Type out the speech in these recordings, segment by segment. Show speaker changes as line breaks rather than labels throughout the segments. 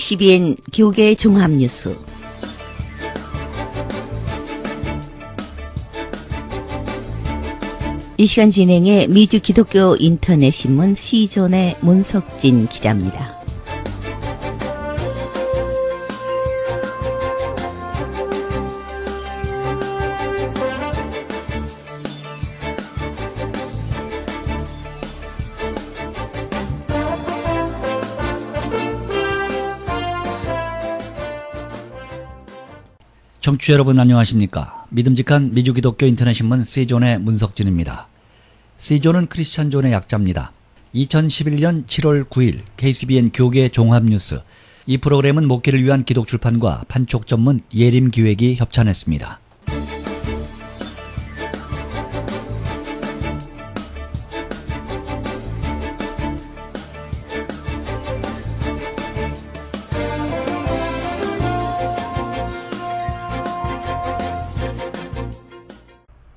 KCBN 교계 종합뉴스. 이 시간 진행해 미주 기독교 인터넷 신문 C존의 문석진 기자입니다.
청취자 여러분 안녕하십니까. 믿음직한 미주 기독교 인터넷 신문 C존의 문석진입니다. C존은 크리스찬존의 약자입니다. 2011년 7월 9일 KCBN 교계 종합뉴스. 이 프로그램은 목회를 위한 기독출판과 판촉 전문 예림기획이 협찬했습니다.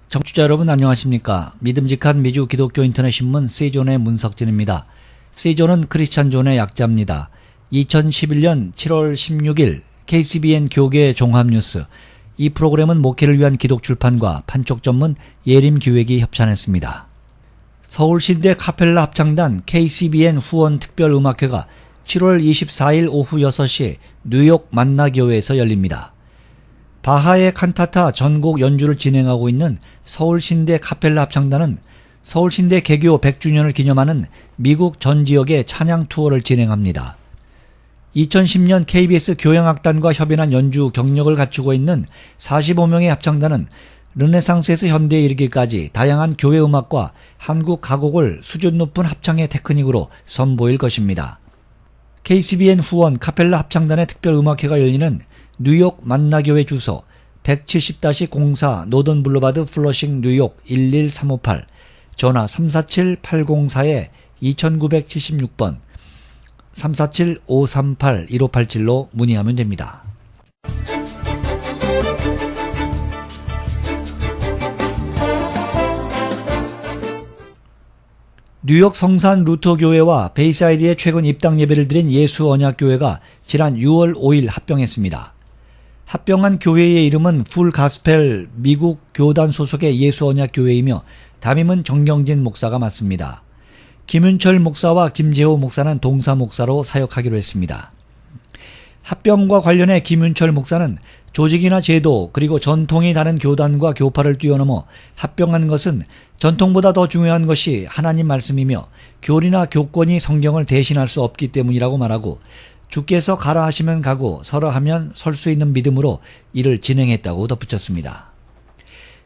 청취자 여러분 안녕하십니까. 믿음직한 미주 기독교 인터넷 신문 C존의 문석진입니다. C존은 크리스찬존의 약자입니다. 2011년 7월 16일 KCBN 교계 종합뉴스. 이 프로그램은 목회를 위한 기독출판과 판촉 전문 예림기획이 협찬했습니다. 서울신대 카펠라 합창단 KCBN 후원 특별음악회가 7월 24일 오후 6시 뉴욕 만나교회에서 열립니다. 바하의 칸타타 전곡 연주를 진행하고 있는 서울신대 카펠라 합창단은 서울신대 개교 100주년을 기념하는 미국 전 지역의 찬양 투어를 진행합니다. 2010년 KBS 교향악단과 협연한 연주 경력을 갖추고 있는 45명의 합창단은 르네상스에서 현대에 이르기까지 다양한 교회 음악과 한국 가곡을 수준 높은 합창의 테크닉으로 선보일 것입니다. KCBN 후원 카펠라 합창단의 특별음악회가 열리는 뉴욕 만나교회 주소 170-04 노던 블루바드 플러싱 뉴욕 11358 전화 347-804-2976번 347-538-1587로 문의하면 됩니다. 뉴욕 성산 루터교회와 베이사이드에 최근 입당 예배를 드린 예수언약교회가 지난 6월 5일 합병했습니다. 합병한 교회의 이름은 풀 가스펠 미국 교단 소속의 예수언약교회이며 담임은 정경진 목사가 맡습니다. 김윤철 목사와 김재호 목사는 동사 목사로 사역하기로 했습니다. 합병과 관련해 김윤철 목사는 조직이나 제도 그리고 전통이 다른 교단과 교파를 뛰어넘어 합병한 것은 전통보다 더 중요한 것이 하나님 말씀이며 교리나 교권이 성경을 대신할 수 없기 때문이라고 말하고 주께서 가라 하시면 가고 서라 하면 설 수 있는 믿음으로 이를 진행했다고 덧붙였습니다.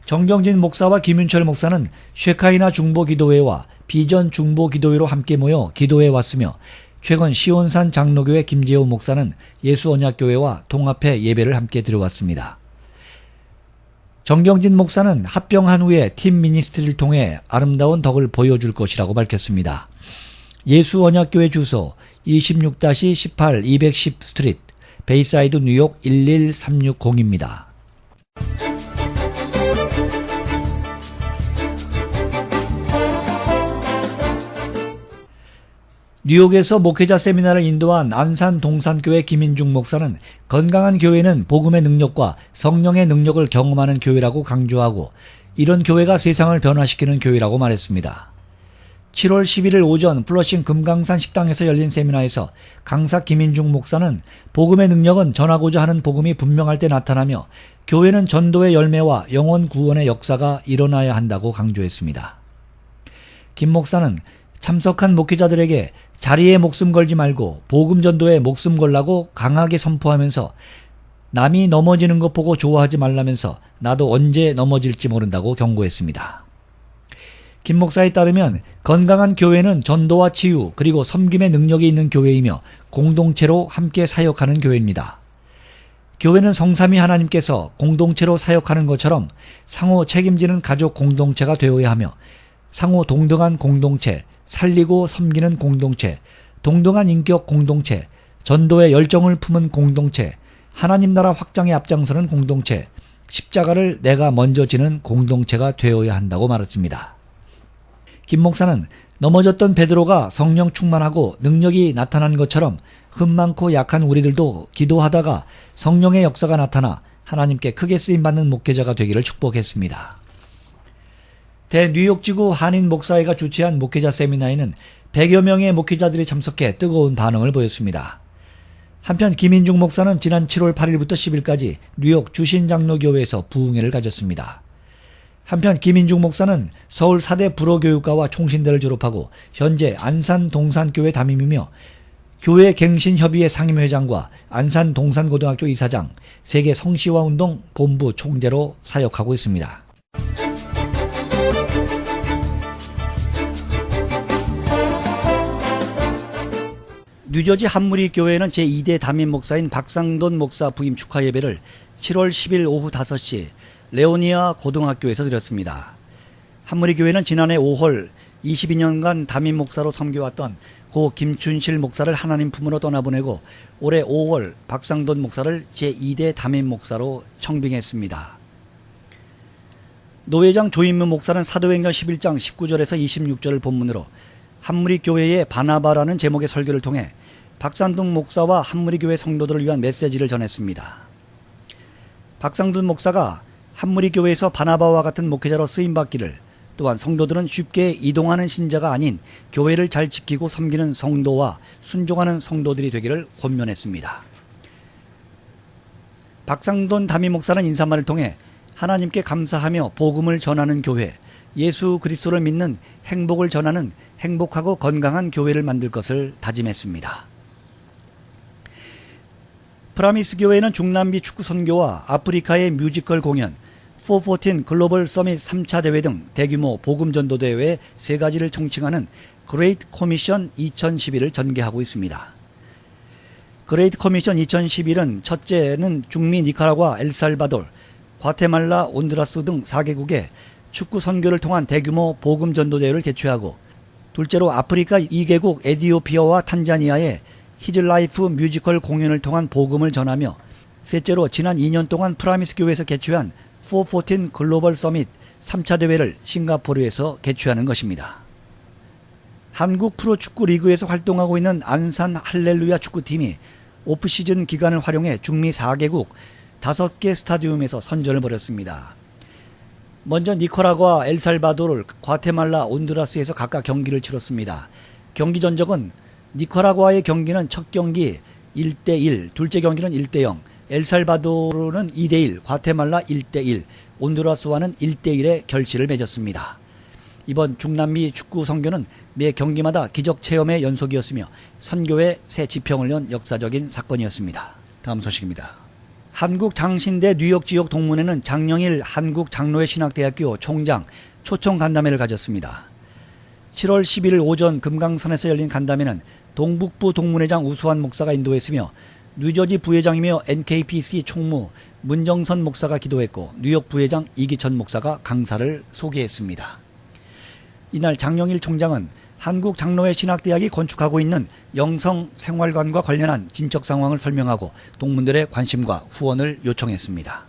정경진 목사와 김윤철 목사는 쉐카이나 중보기도회와 비전 중보기도회로 함께 모여 기도해 왔으며 최근 시온산 장로교회 김재호 목사는 예수언약교회와 통합해 예배를 함께 드려왔습니다. 정경진 목사는 합병한 후에 팀 미니스트리를 통해 아름다운 덕을 보여줄 것이라고 밝혔습니다. 예수언약교회 주소 26-18 210 스트리트 베이사이드 뉴욕 11360입니다. 뉴욕에서 목회자 세미나를 인도한 안산 동산교회 김인중 목사는 건강한 교회는 복음의 능력과 성령의 능력을 경험하는 교회라고 강조하고 이런 교회가 세상을 변화시키는 교회라고 말했습니다. 7월 11일 오전 플러싱 금강산 식당에서 열린 세미나에서 강사 김인중 목사는 복음의 능력은 전하고자 하는 복음이 분명할 때 나타나며 교회는 전도의 열매와 영혼 구원의 역사가 일어나야 한다고 강조했습니다. 김 목사는 참석한 목회자들에게 자리에 목숨 걸지 말고 복음 전도에 목숨 걸라고 강하게 선포하면서 남이 넘어지는 것 보고 좋아하지 말라면서 나도 언제 넘어질지 모른다고 경고했습니다. 김 목사에 따르면 건강한 교회는 전도와 치유 그리고 섬김의 능력이 있는 교회이며 공동체로 함께 사역하는 교회입니다. 교회는 성삼위 하나님께서 공동체로 사역하는 것처럼 상호 책임지는 가족 공동체가 되어야 하며 상호 동등한 공동체, 살리고 섬기는 공동체, 동등한 인격 공동체, 전도의 열정을 품은 공동체, 하나님 나라 확장에 앞장서는 공동체, 십자가를 내가 먼저 지는 공동체가 되어야 한다고 말했습니다. 김 목사는 넘어졌던 베드로가 성령 충만하고 능력이 나타난 것처럼 흠 많고 약한 우리들도 기도하다가 성령의 역사가 나타나 하나님께 크게 쓰임받는 목회자가 되기를 축복했습니다. 대뉴욕지구 한인 목사회가 주최한 목회자 세미나에는 100여 명의 목회자들이 참석해 뜨거운 반응을 보였습니다. 한편 김인중 목사는 지난 7월 8일부터 10일까지 뉴욕 주신장로교회에서 부흥회를 가졌습니다. 한편 김인중 목사는 서울 4대 불어교육과와 총신대를 졸업하고 현재 안산 동산교회 담임이며 교회 갱신협의회 상임회장과 안산 동산고등학교 이사장, 세계 성시화운동 본부 총재로 사역하고 있습니다. 뉴저지 한무리 교회는 제2대 담임 목사인 박상돈 목사 부임 축하 예배를 7월 10일 오후 5시 레오니아 고등학교에서 드렸습니다. 한무리 교회는 지난해 5월 22년간 담임 목사로 섬겨왔던 고 김춘실 목사를 하나님 품으로 떠나보내고 올해 5월 박상돈 목사를 제2대 담임 목사로 청빙했습니다. 노회장 조인무 목사는 사도행전 11장 19절에서 26절을 본문으로 한무리 교회의 바나바라는 제목의 설교를 통해 박상돈 목사와 한무리 교회 성도들을 위한 메시지를 전했습니다. 박상돈 목사가 한무리 교회에서 바나바와 같은 목회자로 쓰임받기를, 또한 성도들은 쉽게 이동하는 신자가 아닌 교회를 잘 지키고 섬기는 성도와 순종하는 성도들이 되기를 권면했습니다. 박상돈 담임 목사는 인사말을 통해 하나님께 감사하며 복음을 전하는 교회, 예수 그리스도를 믿는 행복을 전하는 행복하고 건강한 교회를 만들 것을 다짐했습니다. 프라미스 교회는 중남미 축구 선교와 아프리카의 뮤지컬 공연, 414 글로벌 서밋 3차 대회 등 대규모 복음 전도 대회 3가지를 총칭하는 그레이트 커미션 2011을 전개하고 있습니다. 그레이트 커미션 2011은 첫째는 중미 니카라과 엘살바돌, 과테말라, 온두라스 등 4개국에 축구 선교를 통한 대규모 복음 전도 대회를 개최하고, 둘째로 아프리카 2개국 에티오피아와 탄자니아의 히즈라이프 뮤지컬 공연을 통한 복음을 전하며, 셋째로 지난 2년 동안 프라미스 교회에서 개최한 414 글로벌 서밋 3차 대회를 싱가포르에서 개최하는 것입니다. 한국 프로축구 리그에서 활동하고 있는 안산 할렐루야 축구팀이 오프시즌 기간을 활용해 중미 4개국 5개 스타디움에서 선전을 벌였습니다. 먼저 니카라과, 엘살바도르, 과테말라, 온두라스에서 각각 경기를 치렀습니다. 경기 전적은 니카라과의 경기는 첫 경기 1대1, 둘째 경기는 1대0, 엘살바도르는 2대1, 과테말라 1대1, 온두라스와는 1대1의 결실을 맺었습니다. 이번 중남미 축구 선교는 매 경기마다 기적 체험의 연속이었으며 선교의 새 지평을 연 역사적인 사건이었습니다. 다음 소식입니다. 한국 장신대 뉴욕 지역 동문회는 장영일 한국장로회 신학대학교 총장 초청 간담회를 가졌습니다. 7월 11일 오전 금강산에서 열린 간담회는 동북부 동문회장 우수환 목사가 인도했으며 뉴저지 부회장이며 NKPC 총무 문정선 목사가 기도했고 뉴욕 부회장 이기천 목사가 강사를 소개했습니다. 이날 장영일 총장은 한국장로회 신학대학이 건축하고 있는 영성생활관과 관련한 진척 상황을 설명하고 동문들의 관심과 후원을 요청했습니다.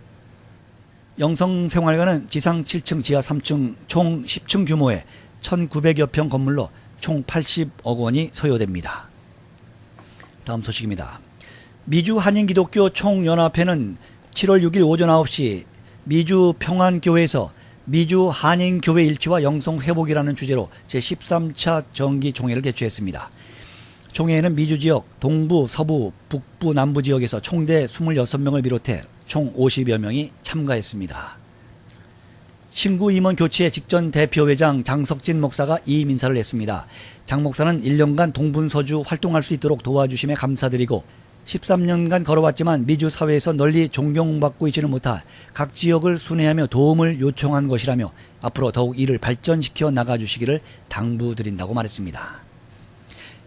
영성생활관은 지상 7층 지하 3층 총 10층 규모의 1900여 평 건물로 총 80억 원이 소요됩니다. 다음 소식입니다. 미주 한인기독교 총연합회는 7월 6일 오전 9시 미주 평안교회에서 미주 한인교회 일치와 영성회복이라는 주제로 제13차 정기총회를 개최했습니다. 총회에는 미주 지역 동부, 서부, 북부, 남부 지역에서 총대 26명을 비롯해 총 50여 명이 참가했습니다. 신구 임원 교체 직전 대표회장 장석진 목사가 이임 인사를 했습니다. 장 목사는 1년간 동분서주 활동할 수 있도록 도와주심에 감사드리고 13년간 걸어왔지만 미주 사회에서 널리 존경받고 있지는 못할 각 지역을 순회하며 도움을 요청한 것이라며 앞으로 더욱 이를 발전시켜 나가주시기를 당부드린다고 말했습니다.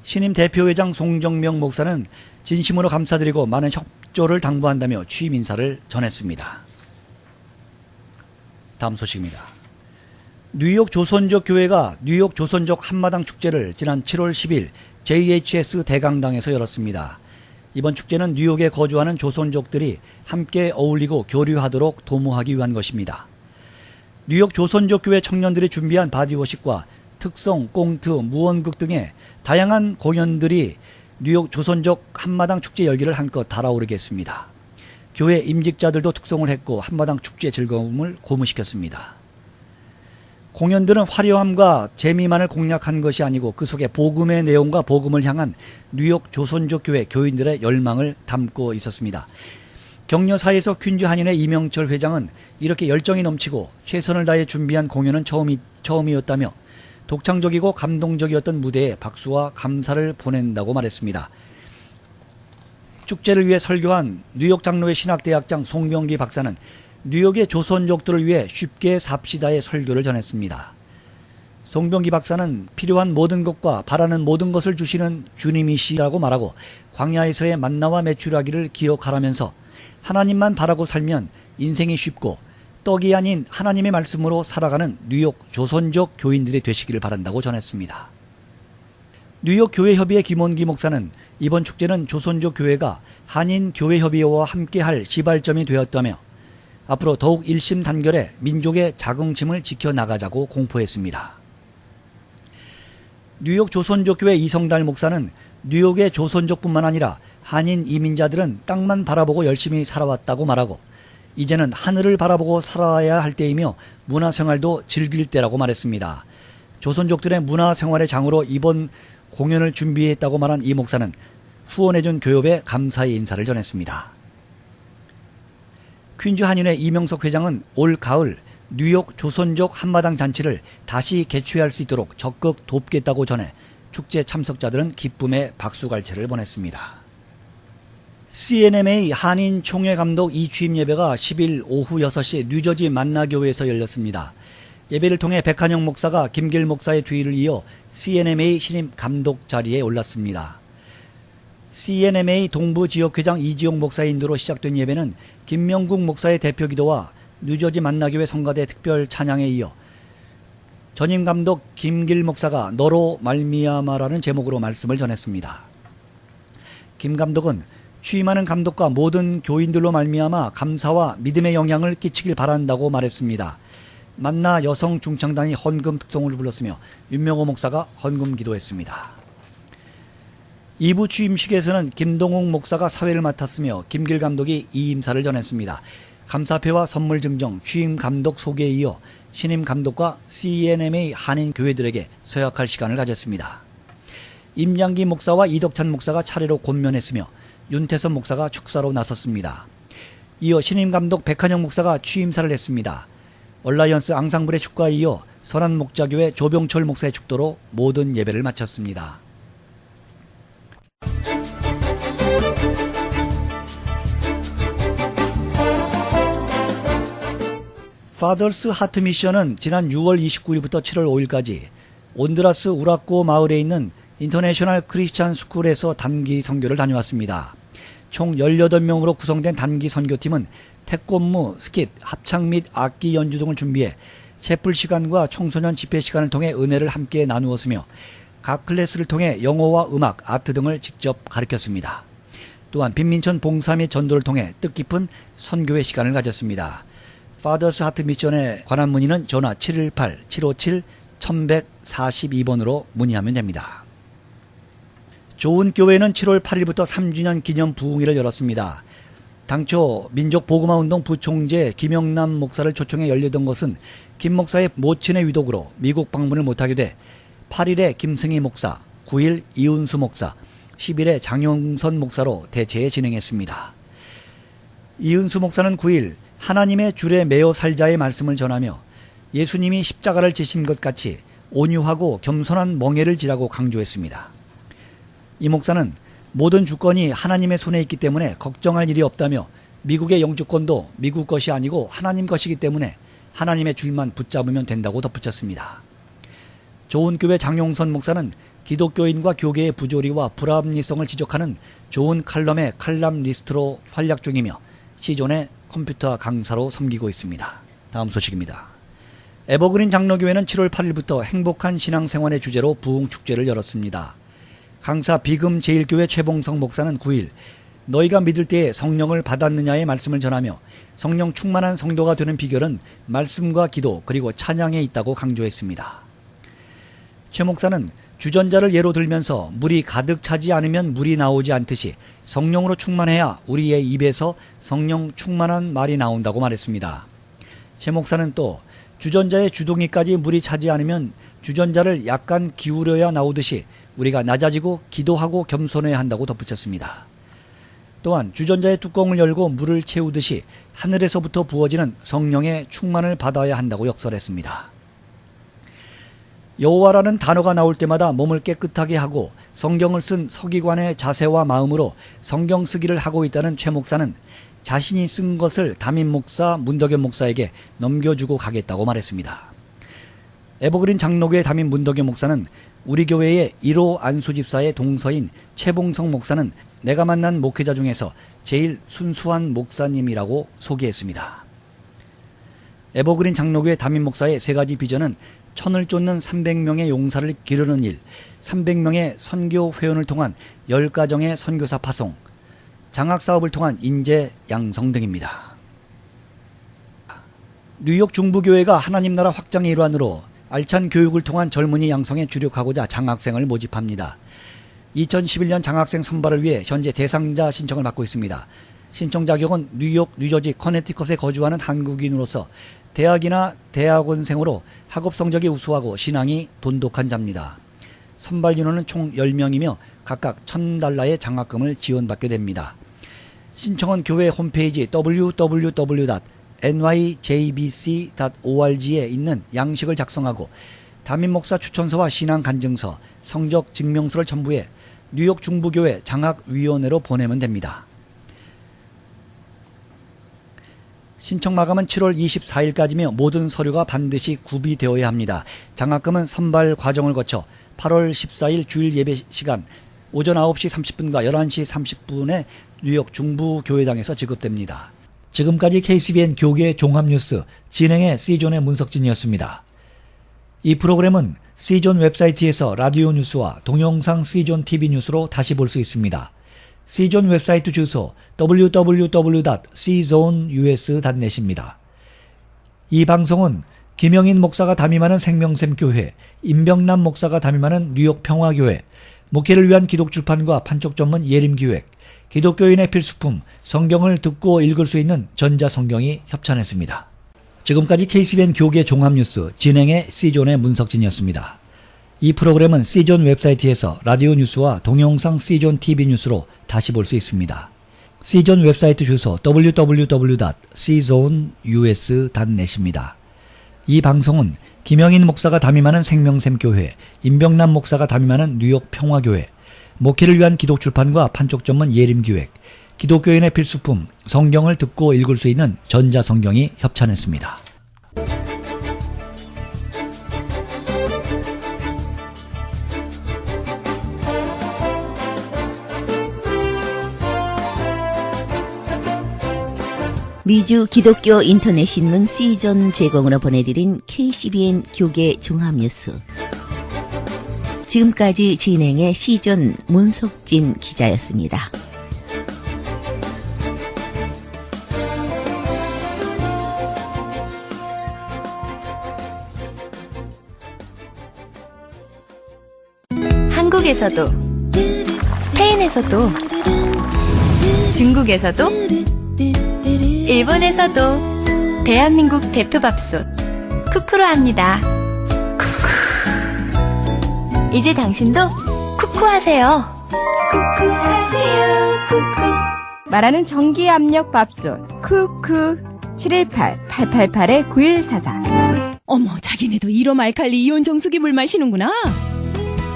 신임 대표회장 송정명 목사는 진심으로 감사드리고 많은 협조를 당부한다며 취임 인사를 전했습니다. 다음 소식입니다. 뉴욕 조선족 교회가 뉴욕 조선족 한마당 축제를 지난 7월 10일 JHS 대강당에서 열었습니다. 이번 축제는 뉴욕에 거주하는 조선족들이 함께 어울리고 교류하도록 도모하기 위한 것입니다. 뉴욕 조선족 교회 청년들이 준비한 바디워십과 특성, 꽁트, 무언극 등의 다양한 공연들이 뉴욕 조선족 한마당 축제 열기를 한껏 달아오르게 했습니다. 교회 임직자들도 특송을 했고 한마당 축제 즐거움을 고무시켰습니다. 공연들은 화려함과 재미만을 공략한 것이 아니고 그 속에 복음의 내용과 복음을 향한 뉴욕 조선족 교회 교인들의 열망을 담고 있었습니다. 격려사에서 퀸즈 한인회 이명철 회장은 이렇게 열정이 넘치고 최선을 다해 준비한 공연은 처음이었다며 독창적이고 감동적이었던 무대에 박수와 감사를 보낸다고 말했습니다. 축제를 위해 설교한 뉴욕 장로회 신학대학장 송병기 박사는 뉴욕의 조선족들을 위해 쉽게 삽시다의 설교를 전했습니다. 송병기 박사는 필요한 모든 것과 바라는 모든 것을 주시는 주님이시라고 말하고 광야에서의 만나와 메추라기를 기억하라면서 하나님만 바라고 살면 인생이 쉽고 떡이 아닌 하나님의 말씀으로 살아가는 뉴욕 조선족 교인들이 되시기를 바란다고 전했습니다. 뉴욕 교회협의회 김원기 목사는 이번 축제는 조선족 교회가 한인 교회협의회와 함께할 시발점이 되었다며 앞으로 더욱 일심단결해 민족의 자긍심을 지켜나가자고 공포했습니다. 뉴욕 조선족 교회 이성달 목사는 뉴욕의 조선족뿐만 아니라 한인 이민자들은 땅만 바라보고 열심히 살아왔다고 말하고 이제는 하늘을 바라보고 살아야 할 때이며 문화생활도 즐길 때라고 말했습니다. 조선족들의 문화생활의 장으로 이번 공연을 준비했다고 말한 이 목사는 후원해준 교협에 감사의 인사를 전했습니다. 퀸즈 한인회 이명석 회장은 올 가을 뉴욕 조선족 한마당 잔치를 다시 개최할 수 있도록 적극 돕겠다고 전해 축제 참석자들은 기쁨의 박수갈채를 보냈습니다. CNMA 한인 총회 감독 이취임 예배가 10일 오후 6시 뉴저지 만나교회에서 열렸습니다. 예배를 통해 백한영 목사가 김길 목사의 뒤를 이어 CNMA 신임 감독 자리에 올랐습니다. CNMA 동부지역회장 이지용 목사의 인도로 시작된 예배는 김명국 목사의 대표기도와 뉴저지 만나교회 성가대 특별 찬양에 이어 전임 감독 김길 목사가 너로 말미암아라는 제목으로 말씀을 전했습니다. 김 감독은 취임하는 감독과 모든 교인들로 말미암아 감사와 믿음의 영향을 끼치길 바란다고 말했습니다. 만나 여성 중창단이 헌금 특송을 불렀으며 윤명호 목사가 헌금 기도했습니다. 2부 취임식에서는 김동욱 목사가 사회를 맡았으며 김길 감독이 이임사를 전했습니다. 감사패와 선물 증정, 취임 감독 소개에 이어 신임 감독과 CNMA 한인 교회들에게 서약할 시간을 가졌습니다. 임양기 목사와 이덕찬 목사가 차례로 권면했으며 윤태선 목사가 축사로 나섰습니다. 이어 신임 감독 백한영 목사가 취임사를 했습니다. 얼라이언스 앙상블의 축가에 이어 선한 목자교회 조병철 목사의 축도로 모든 예배를 마쳤습니다. 파더스 하트 미션은 지난 6월 29일부터 7월 5일까지 온드라스 우라꼬 마을에 있는 인터내셔널 크리스찬 스쿨에서 단기 선교를 다녀왔습니다. 총 18명으로 구성된 단기 선교팀은 태권무, 스킷, 합창 및 악기 연주 등을 준비해 채플 시간과 청소년 집회 시간을 통해 은혜를 함께 나누었으며 각 클래스를 통해 영어와 음악, 아트 등을 직접 가르쳤습니다. 또한 빈민천 봉사 및 전도를 통해 뜻깊은 선교회 시간을 가졌습니다. 파더스 하트 미션에 관한 문의는 전화 718-757-1142번으로 문의하면 됩니다. 좋은교회는 7월 8일부터 3주년 기념 부흥회를 열었습니다. 당초 민족보그마운동 부총재 김영남 목사를 초청해 열리던 것은 김 목사의 모친의 위독으로 미국 방문을 못하게 돼 8일에 김승희 목사, 9일 이운수 목사, 10일에 장용선 목사로 대체해 진행했습니다. 이은수 목사는 9일 하나님의 줄에 매어 살자의 말씀을 전하며 예수님이 십자가를 지신 것 같이 온유하고 겸손한 멍에를 지라고 강조했습니다. 이 목사는 모든 주권이 하나님의 손에 있기 때문에 걱정할 일이 없다며 미국의 영주권도 미국 것이 아니고 하나님 것이기 때문에 하나님의 줄만 붙잡으면 된다고 덧붙였습니다. 좋은교회 장용선 목사는 기독교인과 교계의 부조리와 불합리성을 지적하는 좋은 칼럼의 칼럼리스트로 활약 중이며 시존의 컴퓨터 강사로 섬기고 있습니다. 다음 소식입니다. 에버그린 장로교회는 7월 8일부터 행복한 신앙생활의 주제로 부흥축제를 열었습니다. 강사 비금 제1교회 최봉성 목사는 9일 너희가 믿을 때에 성령을 받았느냐의 말씀을 전하며 성령 충만한 성도가 되는 비결은 말씀과 기도 그리고 찬양에 있다고 강조했습니다. 최 목사는 주전자를 예로 들면서 물이 가득 차지 않으면 물이 나오지 않듯이 성령으로 충만해야 우리의 입에서 성령 충만한 말이 나온다고 말했습니다. 제 목사는 또 주전자의 주둥이까지 물이 차지 않으면 주전자를 약간 기울여야 나오듯이 우리가 낮아지고 기도하고 겸손해야 한다고 덧붙였습니다. 또한 주전자의 뚜껑을 열고 물을 채우듯이 하늘에서부터 부어지는 성령의 충만을 받아야 한다고 역설했습니다. 여호와라는 단어가 나올 때마다 몸을 깨끗하게 하고 성경을 쓴 서기관의 자세와 마음으로 성경 쓰기를 하고 있다는 최 목사는 자신이 쓴 것을 담임 목사 문덕현 목사에게 넘겨주고 가겠다고 말했습니다. 에버그린 장로교회 담임 문덕현 목사는 우리 교회의 1호 안수집사의 동서인 최봉성 목사는 내가 만난 목회자 중에서 제일 순수한 목사님이라고 소개했습니다. 에버그린 장로교회 담임 목사의 3가지 비전은 천을 쫓는 300명의 용사를 기르는 일, 300명의 선교 회원을 통한 10가정의 선교사 파송, 장학사업을 통한 인재 양성 등입니다. 뉴욕 중부교회가 하나님 나라 확장의 일환으로 알찬 교육을 통한 젊은이 양성에 주력하고자 장학생을 모집합니다. 2011년 장학생 선발을 위해 현재 대상자 신청을 받고 있습니다. 신청 자격은 뉴욕, 뉴저지, 커네티컷에 거주하는 한국인으로서 대학이나 대학원생으로 학업 성적이 우수하고 신앙이 돈독한 자입니다. 선발 인원은 총 10명이며 각각 $1,000의 장학금을 지원받게 됩니다. 신청은 교회 홈페이지 www.nyjbc.org에 있는 양식을 작성하고 담임 목사 추천서와 신앙 간증서, 성적 증명서를 첨부해 뉴욕 중부교회 장학위원회로 보내면 됩니다. 신청 마감은 7월 24일까지며 모든 서류가 반드시 구비되어야 합니다. 장학금은 선발 과정을 거쳐 8월 14일 주일 예배 시간 오전 9시 30분과 11시 30분에 뉴욕 중부교회당에서 지급됩니다. 지금까지 KCBN 교계 종합뉴스 진행의 C존의 문석진이었습니다. 이 프로그램은 C존 웹사이트에서 라디오 뉴스와 동영상 C존 TV 뉴스로 다시 볼 수 있습니다. C존 웹사이트 주소 www.czonus.net입니다. 이 방송은 김영인 목사가 담임하는 생명샘교회, 임병남 목사가 담임하는 뉴욕 평화교회, 목회를 위한 기독출판과 판촉전문 예림기획, 기독교인의 필수품 성경을 듣고 읽을 수 있는 전자성경이 협찬했습니다. 지금까지 KCBN 교계 종합뉴스 진행의 C존의 문석진이었습니다. 이 프로그램은 C존 웹사이트에서 라디오 뉴스와 동영상 C존 TV 뉴스로 다시 볼 수 있습니다. C존 웹사이트 주소 www.czonus.net입니다. 이 방송은 김영인 목사가 담임하는 생명샘교회, 임병남 목사가 담임하는 뉴욕 평화교회, 목회를 위한 기독출판과 판촉전문 예림기획, 기독교인의 필수품 성경을 듣고 읽을 수 있는 전자성경이 협찬했습니다.
미주 기독교 인터넷 신문 C존 제공으로 보내드린 KCBN 교계 종합뉴스. 지금까지 진행의 C존 문석진 기자였습니다.
한국에서도, 스페인에서도, 중국에서도, 일본에서도 대한민국 대표 밥솥 쿠쿠로 합니다. 쿠쿠. 이제 당신도 쿠쿠하세요. 쿠쿠하세요. 쿠쿠.
말하는 전기압력 밥솥 쿠쿠 718-888-9144.
어머, 자기네도 이럼 알칼리 이온 정수기 물 마시는구나.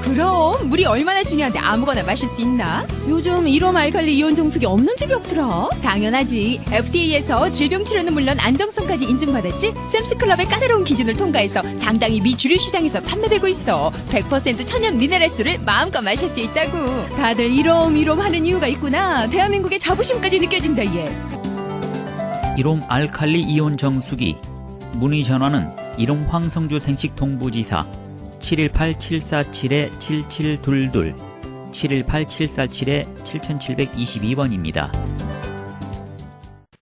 그럼 물이 얼마나 중요한데 아무거나 마실 수 있나?
요즘 이럼 알칼리 이온 정수기 없는 집이 없더라.
당연하지. FDA에서 질병 치료는 물론 안정성까지 인증받았지. 샘스클럽의 까다로운 기준을 통과해서 당당히 미 주류 시장에서 판매되고 있어. 100% 천연 미네랄수를 마음껏 마실 수 있다고.
다들 이럼 하는 이유가 있구나. 대한민국의 자부심까지 느껴진다 얘.
이롬 알칼리 이온 정수기. 문의 전화는 이롬 황성주 생식 동부지사 718-747-7722 718-747-7722번입니다.